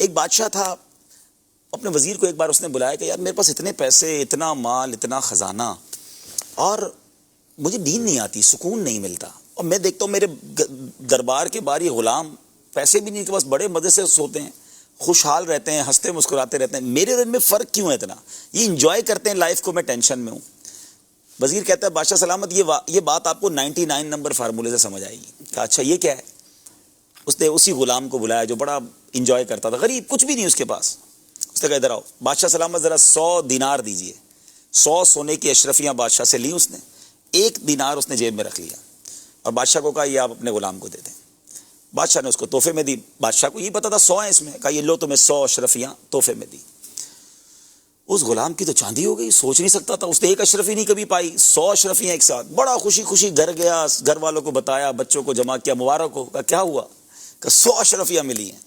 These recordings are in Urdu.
ایک بادشاہ تھا، اپنے وزیر کو ایک بار اس نے بلایا کہ یار میرے پاس اتنے پیسے، اتنا مال، اتنا خزانہ، اور مجھے نیند نہیں آتی، سکون نہیں ملتا، اور میں دیکھتا ہوں میرے دربار کے باہر یہ غلام پیسے بھی نہیں، ان کے پاس بڑے مزے سے سوتے ہیں، خوشحال رہتے ہیں، ہنستے مسکراتے رہتے ہیں، میرے دن میں فرق کیوں ہے اتنا؟ یہ انجوائے کرتے ہیں لائف کو، میں ٹینشن میں ہوں۔ وزیر کہتا ہے بادشاہ سلامت یہ بات آپ کو 99 نمبر فارمولے سے سمجھ آئے گی۔ کہا اچھا یہ کیا ہے؟ اس نے اسی غلام کو بلایا جو بڑا انجوائے کرتا تھا، غریب، کچھ بھی نہیں اس کے پاس۔ اس نے کہا ادھر آؤ بادشاہ سلامت، ذرا 100 دینار دیجئے۔ 100 سونے کی اشرفیاں بادشاہ سے لی اس نے، 1 دینار اس نے جیب میں رکھ لیا، اور بادشاہ کو کہا یہ آپ اپنے غلام کو دے دیں۔ بادشاہ نے اس کو تحفے میں دی، بادشاہ کو یہ پتا تھا 100 ہیں اس میں، کہا یہ لو تمہیں 100 اشرفیاں تحفے میں دی۔ اس غلام کی تو چاندی ہو گئی، سوچ نہیں سکتا تھا، اس نے 1 اشرفی نہیں کبھی پائی، 100 اشرفیاں ایک ساتھ، بڑا خوشی خوشی گھر گیا، گھر والوں کو بتایا، بچوں کو جمع کیا، مبارک ہو۔ کہا کیا ہوا؟ کہ 100 اشرفیاں ملی ہیں۔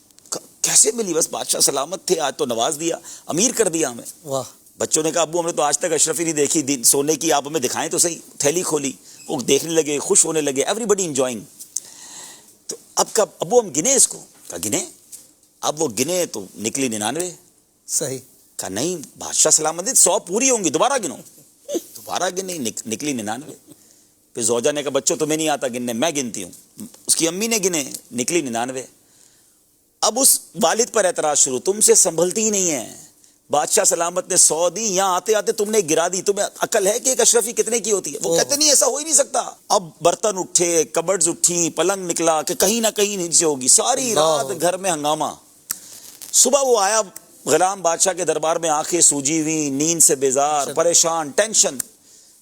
کیسے ملی؟ بس بادشاہ سلامت تھے، آج تو نواز دیا، امیر کر دیا ہمیں۔ واہ! بچوں نے کہا ابو ہم نے تو آج تک اشرفی نہیں دیکھی سونے کی، آپ ہمیں دکھائیں تو صحیح۔ تھیلی کھولی، وہ دیکھنے لگے، خوش ہونے لگے، ایوری بڈی انجوائنگ۔ تو اب کب ابو ہم گنے اس کو؟ کہا گنے۔ اب وہ گنے تو نکلی 99۔ صحیح۔ کہا نہیں بادشاہ سلامت 100 پوری ہوں گی، دوبارہ گنو۔ دوبارہ گنے، نکلی 99۔ پھر زوجہ نے کہا بچوں تمہیں نہیں آتا گننے، میں گنتی ہوں۔ اس کی امی نے گنے، نکلی 99۔ اب اس والد پر اعتراض شروع، تم سے سنبھلتی ہی نہیں ہے، بادشاہ سلامت نے 100 دی، یہاں آتے آتے تم نے گرا دی، تمہیں عقل ہے کہ ایک اشرفی کتنے کی ہوتی ہے؟ وہ کہتے نہیں ایسا ہو ہی نہیں سکتا۔ اب برتن اٹھے، کبڈز اٹھی، پلنگ نکلا کہ کہیں نہ کہیں نیچے ہوگی، ساری رات گھر میں ہنگامہ۔ صبح وہ آیا غلام بادشاہ کے دربار میں، آنکھیں سوجی ہوئی، نیند سے بیزار، پریشان، ٹینشن۔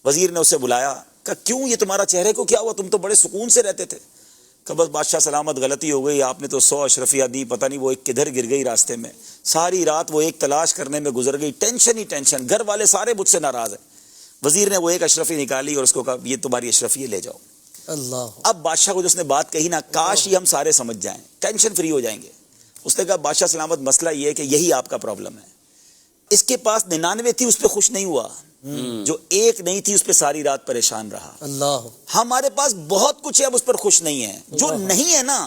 وزیر نے اسے بلایا، کہا کیوں یہ تمہارا چہرے کو کیا ہوا؟ تم تو بڑے سکون سے رہتے تھے۔ کہ بس بادشاہ سلامت غلطی ہو گئی، آپ نے تو 100 اشرفیاں دی، پتہ نہیں وہ ایک کدھر گر گئی راستے میں، ساری رات وہ ایک تلاش کرنے میں گزر گئی، ٹینشن ہی ٹینشن، گھر والے سارے مجھ سے ناراض ہیں۔ وزیر نے وہ 1 اشرفی نکالی اور اس کو کہا یہ تمہاری اشرفی لے جاؤ۔ اللہ! اب بادشاہ کو جو اس نے بات کہی نا، کاش یہ ہم سارے سمجھ جائیں، ٹینشن فری ہو جائیں گے۔ اس نے کہا بادشاہ سلامت مسئلہ یہ ہے کہ یہی آپ کا پرابلم ہے، اس کے پاس 99 تھی، اس پہ خوش نہیں ہوا، جو 1 نہیں تھی اس پہ ساری رات پریشان رہا۔ اللہ! ہمارے پاس بہت کچھ ہے، اب اس پر خوش نہیں ہے، جو نہیں ہے نا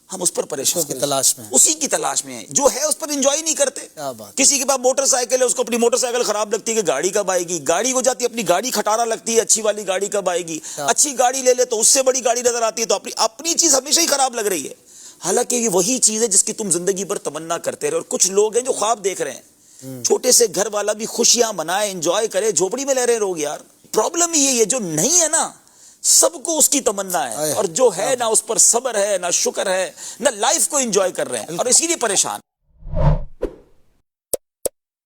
ہم اس پر پریشان، اس کی تلاش میں، اسی کی تلاش میں ہے، جو ہے اس پر انجوائے نہیں کرتے۔ کیا بات! کسی کے پاس موٹر سائیکل ہے، اس کو اپنی موٹر سائیکل خراب لگتی ہے کہ گاڑی کب آئے گی، گاڑی ہو جاتی ہے اپنی گاڑی کھٹارا لگتی ہے، اچھی والی گاڑی کب آئے گی، اچھی گاڑی لے لے تو اس سے بڑی گاڑی نظر آتی ہے، تو اپنی چیز ہمیشہ ہی خراب لگ رہی ہے، حالانکہ یہ وہی چیز ہے جس کی تم زندگی پر تمنا کرتے رہے۔ اور کچھ لوگ ہیں جو خواب دیکھ رہے ہیں، چھوٹے سے گھر والا بھی خوشیاں منائے، انجوائے کرے، جھوپڑی میں رہ رہے لوگ یار۔ پرابلم یہ ہے جو نہیں ہے نا سب کو اس کی تمنا ہے، اور جو ہے نہ اس پر صبر ہے، نہ شکر ہے، نہ لائف کو انجوائے کر رہے ہیں، اور اسی لیے پریشان۔